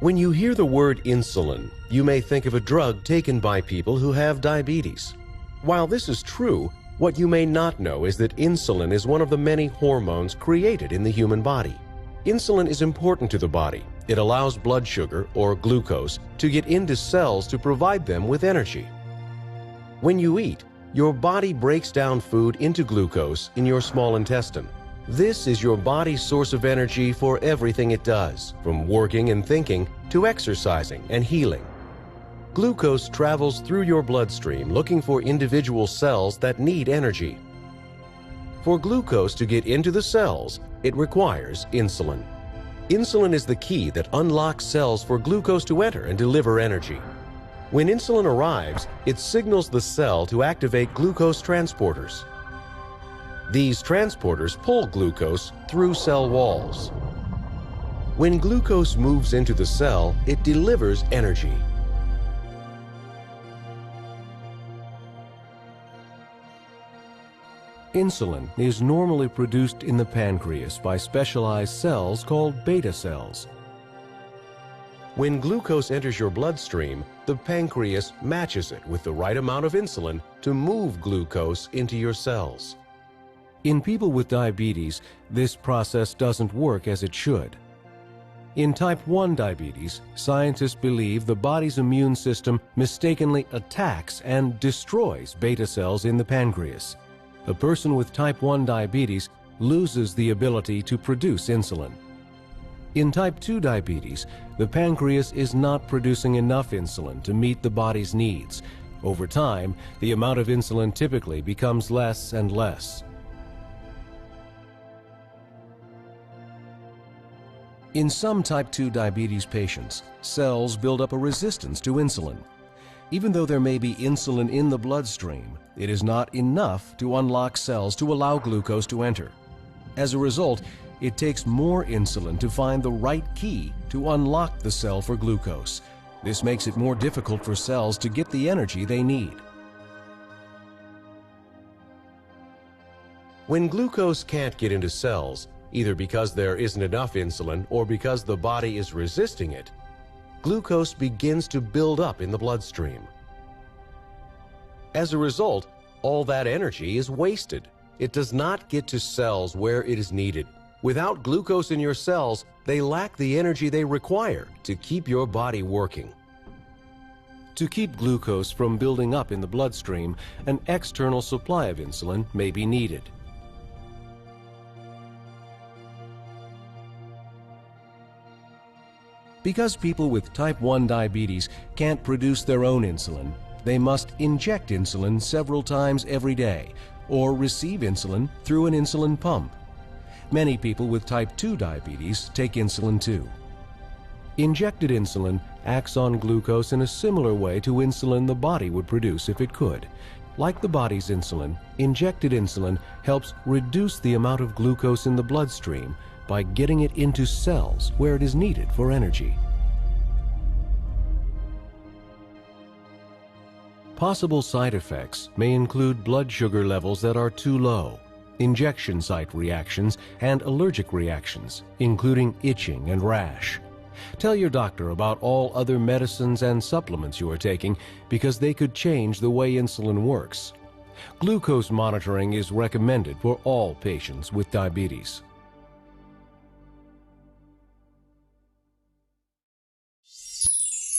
When you hear the word insulin, you may think of a drug taken by people who have diabetes. While this is true, what you may not know is that insulin is one of the many hormones created in the human body. Insulin is important to the body. It allows blood sugar, or glucose, to get into cells to provide them with energy. When you eat, your body breaks down food into glucose in your small intestine. This is your body's source of energy for everything it does, from working and thinking to exercising and healing. Glucose travels through your bloodstream looking for individual cells that need energy. For glucose to get into the cells, it requires insulin. Insulin is the key that unlocks cells for glucose to enter and deliver energy. When insulin arrives, it signals the cell to activate glucose transporters. These transporters pull glucose through cell walls. When glucose moves into the cell, it delivers energy. Insulin is normally produced in the pancreas by specialized cells called beta cells. When glucose enters your bloodstream, the pancreas matches it with the right amount of insulin to move glucose into your cells. In people with diabetes, this process doesn't work as it should. In type 1 diabetes, scientists believe the body's immune system mistakenly attacks and destroys beta cells in the pancreas. A person with type 1 diabetes loses the ability to produce insulin. In type 2 diabetes, the pancreas is not producing enough insulin to meet the body's needs. Over time, the amount of insulin typically becomes less and less. In some type 2 diabetes patients, cells build up a resistance to insulin. Even though there may be insulin in the bloodstream, it is not enough to unlock cells to allow glucose to enter. As a result, it takes more insulin to find the right key to unlock the cell for glucose. This makes it more difficult for cells to get the energy they need. When glucose can't get into cells, either because there isn't enough insulin or because the body is resisting it, glucose begins to build up in the bloodstream. As a result, all that energy is wasted. It does not get to cells where it is needed. Without glucose in your cells, they lack the energy they require to keep your body working. To keep glucose from building up in the bloodstream, an external supply of insulin may be needed. Because people with type 1 diabetes can't produce their own insulin, they must inject insulin several times every day or receive insulin through an insulin pump. Many people with type 2 diabetes take insulin too. Injected insulin acts on glucose in a similar way to insulin the body would produce if it could. Like the body's insulin, injected insulin helps reduce the amount of glucose in the bloodstream by getting it into cells where it is needed for energy. Possible side effects may include blood sugar levels that are too low, injection site reactions, and allergic reactions, including itching and rash. Tell your doctor about all other medicines and supplements you are taking because they could change the way insulin works. Glucose monitoring is recommended for all patients with diabetes.